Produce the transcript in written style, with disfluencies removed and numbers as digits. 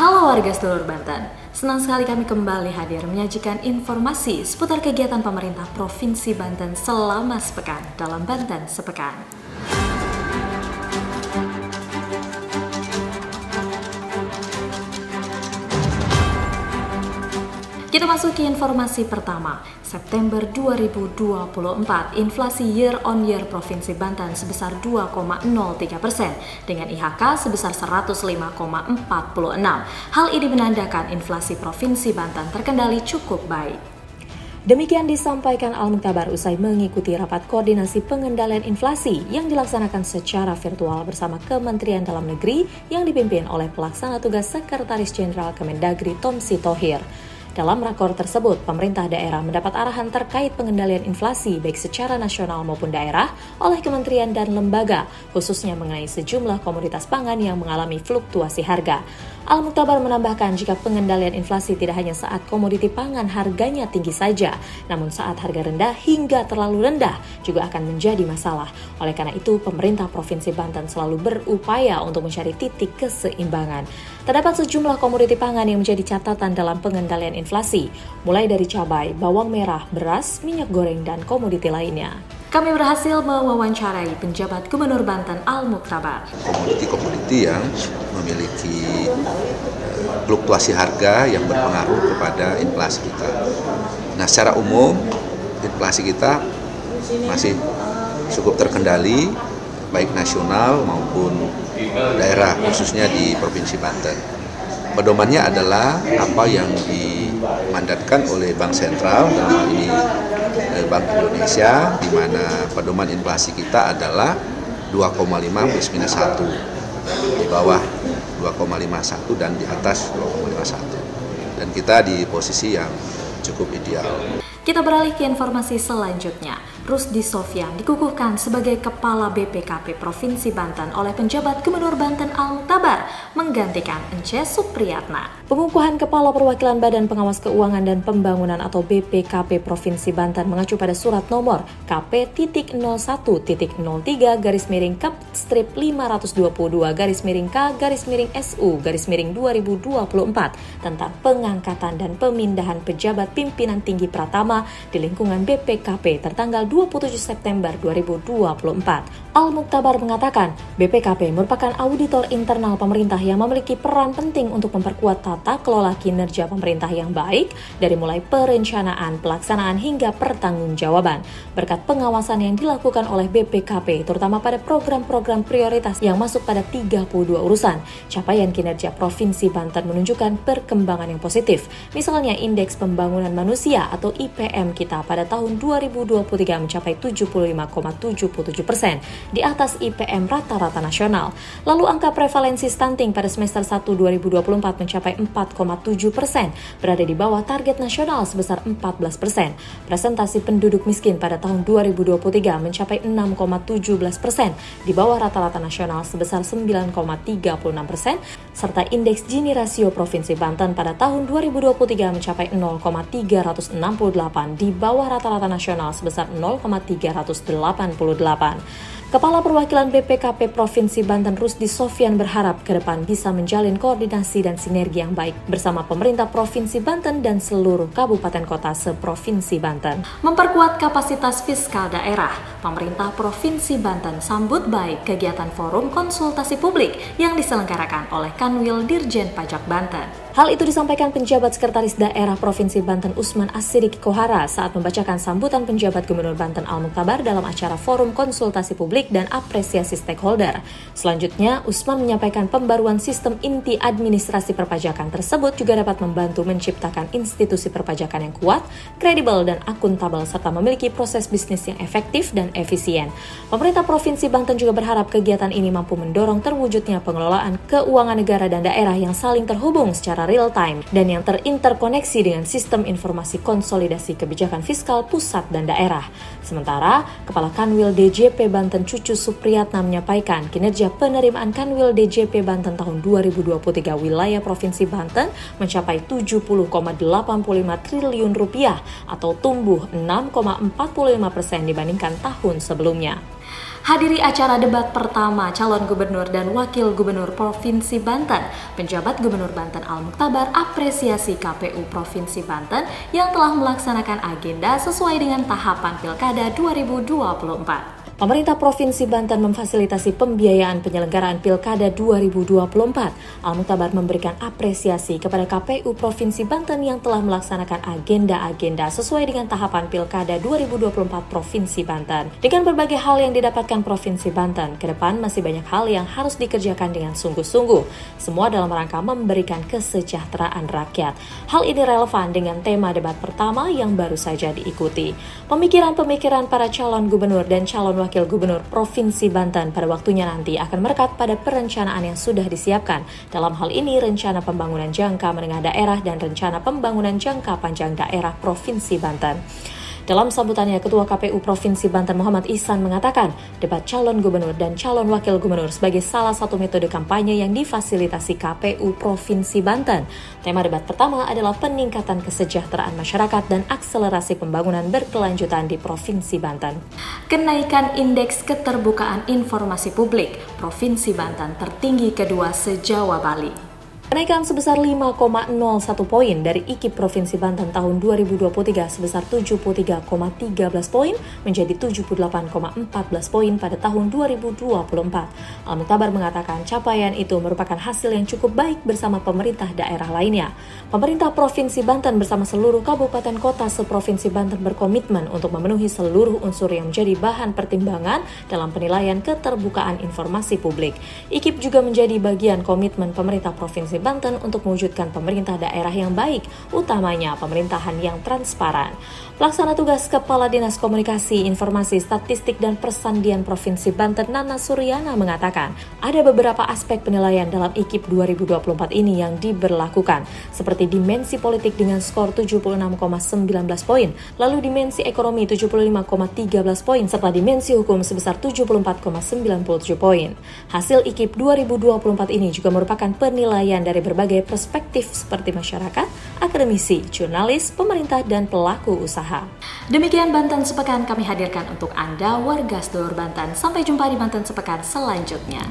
Halo warga seluruh Banten, senang sekali kami kembali hadir menyajikan informasi seputar kegiatan pemerintah Provinsi Banten selama sepekan dalam Banten Sepekan. Kita masuki informasi pertama. September 2024, inflasi year on year Provinsi Banten sebesar 2,03% dengan IHK sebesar 105,46. Hal ini menandakan inflasi Provinsi Banten terkendali cukup baik. Demikian disampaikan Al-Mukhtabar usai mengikuti rapat koordinasi pengendalian inflasi yang dilaksanakan secara virtual bersama Kementerian Dalam Negeri yang dipimpin oleh Pelaksana Tugas Sekretaris Jenderal Kemendagri Tom Sitohir. Dalam rakor tersebut, pemerintah daerah mendapat arahan terkait pengendalian inflasi baik secara nasional maupun daerah oleh kementerian dan lembaga, khususnya mengenai sejumlah komoditas pangan yang mengalami fluktuasi harga. Al-Mukhtabar menambahkan jika pengendalian inflasi tidak hanya saat komoditi pangan harganya tinggi saja, namun saat harga rendah hingga terlalu rendah juga akan menjadi masalah. Oleh karena itu, pemerintah Provinsi Banten selalu berupaya untuk mencari titik keseimbangan. Terdapat sejumlah komoditi pangan yang menjadi catatan dalam pengendalian inflasi, mulai dari cabai, bawang merah, beras, minyak goreng, dan komoditi lainnya. Kami berhasil mewawancarai penjabat Gubernur Banten Al-Mukhtabar. Komoditi-komoditi yang memiliki fluktuasi harga yang berpengaruh kepada inflasi kita. Nah, secara umum inflasi kita masih cukup terkendali, baik nasional maupun daerah, khususnya di Provinsi Banten. Pedomannya adalah apa yang dimandatkan oleh Bank Sentral, dalam hal ini Bank Indonesia, di mana pedoman inflasi kita adalah 2,5 plus minus 1, di bawah 2,51 dan di atas 2,51. Dan kita di posisi yang cukup ideal. Kita beralih ke informasi selanjutnya. Rusdi Sofyan dikukuhkan sebagai Kepala BPKP Provinsi Banten oleh penjabat Gubernur Banten Al-Mukhtabar menggantikan Ence Supriyatna. Pengukuhan Kepala Perwakilan Badan Pengawas Keuangan dan Pembangunan atau BPKP Provinsi Banten mengacu pada surat nomor KP.01-K-522-K-SU-2024 tentang pengangkatan dan pemindahan pejabat pimpinan tinggi Pratama di lingkungan BPKP tertanggal 27 September 2024. Al-Mukhtabar mengatakan, BPKP merupakan auditor internal pemerintah yang memiliki peran penting untuk memperkuat tata kelola kinerja pemerintah yang baik dari mulai perencanaan, pelaksanaan hingga pertanggungjawaban. Berkat pengawasan yang dilakukan oleh BPKP terutama pada program-program prioritas yang masuk pada 32 urusan, capaian kinerja Provinsi Banten menunjukkan perkembangan yang positif. Misalnya indeks pembangunan manusia atau IPM kita pada tahun 2023 mencapai 75,77%, di atas IPM rata-rata nasional. Lalu angka prevalensi stunting pada semester 1 2024 mencapai 4,7%, berada di bawah target nasional sebesar 14%. Presentasi penduduk miskin pada tahun 2023 mencapai 6,17%, di bawah rata-rata nasional sebesar 9,36%, serta indeks Gini rasio Provinsi Banten pada tahun 2023 mencapai 0,368, di bawah rata-rata nasional sebesar 0,388. Kepala Perwakilan BPKP Provinsi Banten Rusdi Sofyan berharap ke depan bisa menjalin koordinasi dan sinergi yang baik bersama pemerintah Provinsi Banten dan seluruh kabupaten kota seprovinsi Banten. Memperkuat kapasitas fiskal daerah, pemerintah Provinsi Banten sambut baik kegiatan forum konsultasi publik yang diselenggarakan oleh Kanwil Dirjen Pajak Banten. Hal itu disampaikan penjabat Sekretaris Daerah Provinsi Banten Usman As-Siddiq Kohara saat membacakan sambutan penjabat Gubernur Banten Al-Mukhtabar dalam acara forum konsultasi publik dan apresiasi stakeholder. Selanjutnya, Usman menyampaikan pembaruan sistem inti administrasi perpajakan tersebut juga dapat membantu menciptakan institusi perpajakan yang kuat, kredibel, dan akuntabel serta memiliki proses bisnis yang efektif dan efisien. Pemerintah Provinsi Banten juga berharap kegiatan ini mampu mendorong terwujudnya pengelolaan keuangan negara dan daerah yang saling terhubung secara real time dan yang terinterkoneksi dengan sistem informasi konsolidasi kebijakan fiskal pusat dan daerah. Sementara, Kepala Kanwil DJP Banten Cucu Supriyatna menyampaikan kinerja penerimaan Kanwil DJP Banten tahun 2023 wilayah Provinsi Banten mencapai 70,85 triliun rupiah atau tumbuh 6,45% dibandingkan tahun sebelumnya. Hadiri acara debat pertama calon gubernur dan wakil gubernur Provinsi Banten, penjabat Gubernur Banten Al-Mukhtabar apresiasi KPU Provinsi Banten yang telah melaksanakan agenda sesuai dengan tahapan Pilkada 2024. Pemerintah Provinsi Banten memfasilitasi pembiayaan penyelenggaraan Pilkada 2024. Al-Mukhtabar memberikan apresiasi kepada KPU Provinsi Banten yang telah melaksanakan agenda-agenda sesuai dengan tahapan Pilkada 2024 Provinsi Banten. Dengan berbagai hal yang didapatkan Provinsi Banten, ke depan masih banyak hal yang harus dikerjakan dengan sungguh-sungguh. Semua dalam rangka memberikan kesejahteraan rakyat. Hal ini relevan dengan tema debat pertama yang baru saja diikuti. Pemikiran-pemikiran para calon gubernur dan calon wakil gubernur Provinsi Banten pada waktunya nanti akan merekat pada perencanaan yang sudah disiapkan. Dalam hal ini, rencana pembangunan jangka menengah daerah dan rencana pembangunan jangka panjang daerah Provinsi Banten. Dalam sambutannya, Ketua KPU Provinsi Banten Muhammad Ihsan mengatakan debat calon gubernur dan calon wakil gubernur sebagai salah satu metode kampanye yang difasilitasi KPU Provinsi Banten. Tema debat pertama adalah peningkatan kesejahteraan masyarakat dan akselerasi pembangunan berkelanjutan di Provinsi Banten. Kenaikan indeks keterbukaan informasi publik Provinsi Banten tertinggi kedua se-Jawa Bali. Kenaikan sebesar 5,01 poin dari IKIP Provinsi Banten tahun 2023 sebesar 73,13 poin menjadi 78,14 poin pada tahun 2024. Al-Mukhtabar mengatakan capaian itu merupakan hasil yang cukup baik bersama pemerintah daerah lainnya. Pemerintah Provinsi Banten bersama seluruh kabupaten kota se-Provinsi Banten berkomitmen untuk memenuhi seluruh unsur yang menjadi bahan pertimbangan dalam penilaian keterbukaan informasi publik. IKIP juga menjadi bagian komitmen pemerintah Provinsi Banten untuk mewujudkan pemerintah daerah yang baik, utamanya pemerintahan yang transparan. Pelaksana tugas Kepala Dinas Komunikasi, Informasi, Statistik, dan Persandian Provinsi Banten Nana Suryana mengatakan ada beberapa aspek penilaian dalam IKIP 2024 ini yang diberlakukan, seperti dimensi politik dengan skor 76,19 poin, lalu dimensi ekonomi 75,13 poin, serta dimensi hukum sebesar 74,97 poin. Hasil IKIP 2024 ini juga merupakan penilaian dari berbagai perspektif seperti masyarakat, akademisi, jurnalis, pemerintah, dan pelaku usaha. Demikian Banten Sepekan kami hadirkan untuk Anda warga seluruh Banten. Sampai jumpa di Banten Sepekan selanjutnya.